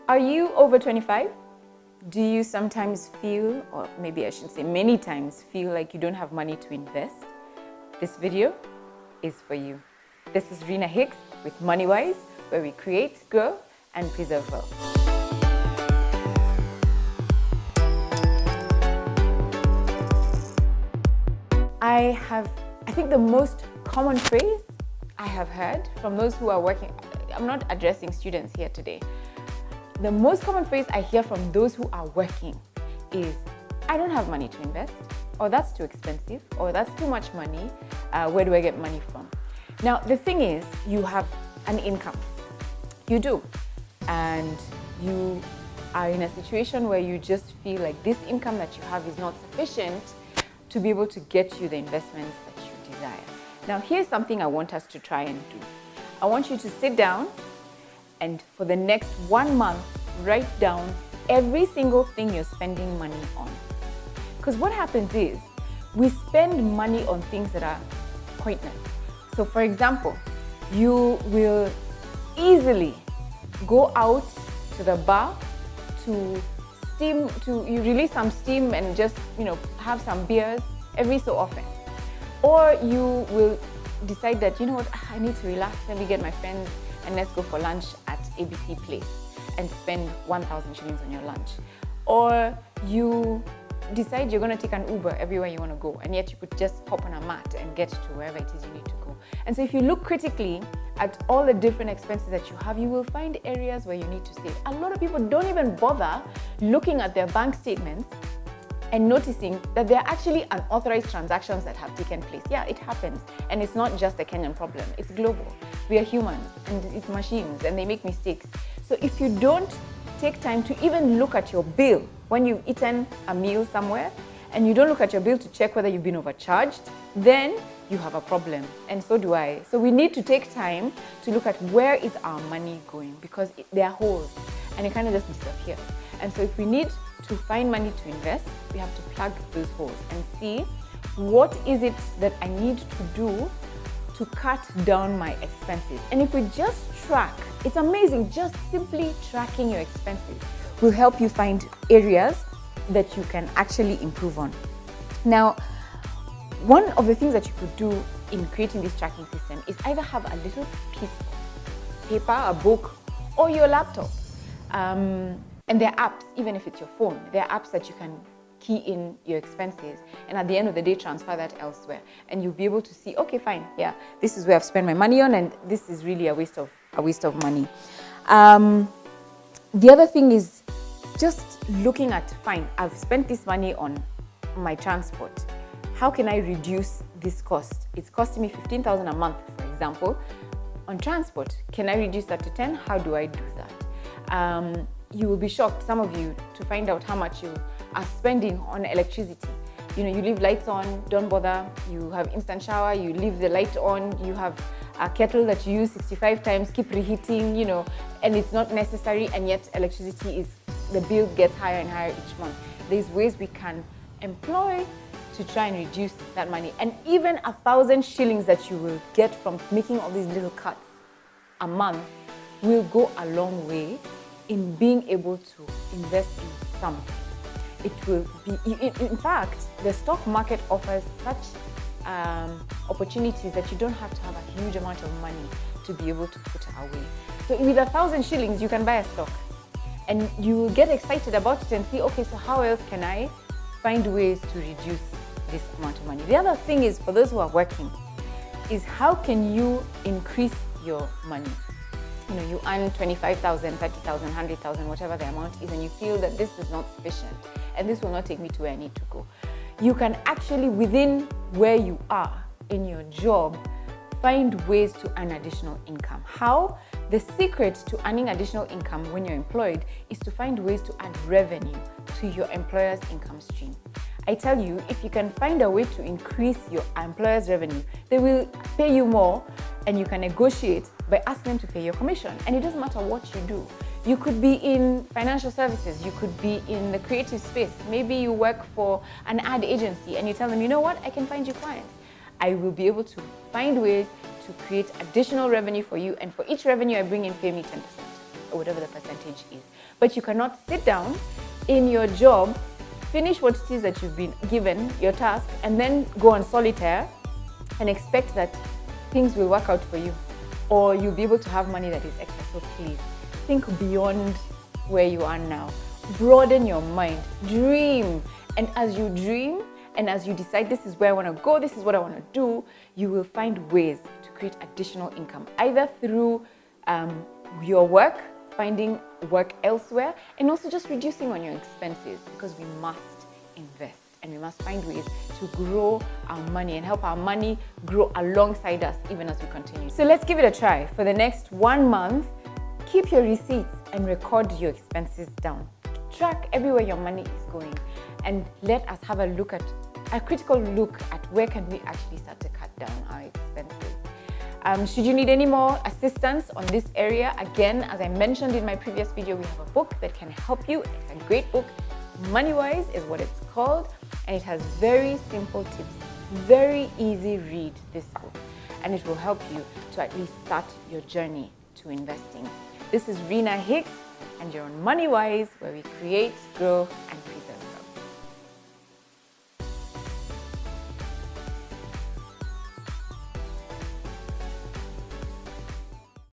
Are you over 25? Do you sometimes feel, or maybe I should say many times, feel like you don't have money to invest? This video is for you. This is Rina Hicks with MoneyWise, where we create, grow, and preserve wealth. I think the most common phrase I have heard from those who are working, I'm not addressing students here today. The most common phrase I hear from those who are working is, I don't have money to invest, or that's too expensive, or that's too much money, where do I get money from? Now, the thing is, you have an income. You do. And you are in a situation where you just feel like this income that you have is not sufficient to be able to get you the investments that you desire. Now, here's something I want us to try and do. I want you to sit down and for the next 1 month, write down every single thing you're spending money on. Because what happens is, we spend money on things that are pointless. So for example, you will easily go out to the bar you release some steam and just, have some beers every so often. Or you will decide that, I need to relax, let me get my friends and let's go for lunch at ABC Place and spend 1,000 shillings on your lunch. Or you decide you're going to take an Uber everywhere you want to go, and yet you could just hop on a mat and get to wherever it is you need to go. And so if you look critically at all the different expenses that you have, you will find areas where you need to save. A lot of people don't even bother looking at their bank statements and noticing that there are actually unauthorized transactions that have taken place. Yeah, it happens. And it's not just a Kenyan problem, it's global. We are humans and it's machines and they make mistakes. So if you don't take time to even look at your bill when you've eaten a meal somewhere, and you don't look at your bill to check whether you've been overcharged, then you have a problem, and so do I. So we need to take time to look at where is our money going, because there are holes and it kind of just disappears. And so if we need to find money to invest, we have to plug those holes and see what is it that I need to do to cut down my expenses. And if we just track, it's amazing, just simply tracking your expenses will help you find areas that you can actually improve on. Now, one of the things that you could do in creating this tracking system is either have a little piece of paper, a book, or your laptop. And there are apps, even if it's your phone, there are apps that you can key in your expenses, and at the end of the day transfer that elsewhere, and you'll be able to see, okay, fine, yeah, this is where I've spent my money on, and this is really a waste of money. The other thing is just looking at, fine, I've spent this money on my transport. How can I reduce this cost? It's costing me 15,000 a month, for example, on transport. Can I reduce that to 10? How do I do that? You will be shocked, some of you, to find out how much you are spending on electricity. You leave lights on, don't bother. You have instant shower, you leave the light on, you have a kettle that you use 65 times, keep reheating, and it's not necessary, and yet electricity the bill gets higher and higher each month. There's ways we can employ to try and reduce that money. And even 1,000 shillings that you will get from making all these little cuts a month will go a long way in being able to invest in something. It will be, in fact, the stock market offers such opportunities that you don't have to have a huge amount of money to be able to put away. So with 1,000 shillings, you can buy a stock. And you will get excited about it and see, okay, so how else can I find ways to reduce this amount of money? The other thing is, for those who are working, is how can you increase your money? You earn 25,000, 30,000, 100,000, whatever the amount is, and you feel that this is not sufficient and this will not take me to where I need to go. You can actually, within where you are in your job, find ways to earn additional income. How? The secret to earning additional income when you're employed is to find ways to add revenue to your employer's income stream. I tell you, if you can find a way to increase your employer's revenue, they will pay you more, and you can negotiate by asking them to pay your commission. And it doesn't matter what you do. You could be in financial services, you could be in the creative space. Maybe you work for an ad agency and you tell them, you know what, I can find you clients. I will be able to find ways to create additional revenue for you, and for each revenue I bring in, pay me 10%. or whatever the percentage is. But you cannot sit down in your job, finish what it is that you've been given, your task, and then go on solitaire and expect that things will work out for you, or you'll be able to have money that is extra. So please, think beyond where you are now. Broaden your mind, dream. And as you dream, and as you decide this is where I want to go, this is what I want to do, you will find ways to create additional income, either through your work, finding work elsewhere, and also just reducing on your expenses, because we must invest and we must find ways to grow our money and help our money grow alongside us even as we continue. So let's give it a try. For the next 1 month, keep your receipts and record your expenses down. Track everywhere your money is going, and let us have a critical look at where can we actually start to cut down our expenses. Should you need any more assistance on this area, again, as I mentioned in my previous video, we have a book that can help you. It's a great book. Money Wise is what it's called, and it has very simple tips. Very easy read, this book, and it will help you to at least start your journey to investing. This is Rina Hicks, and you're on Money Wise, where we create, grow, and create.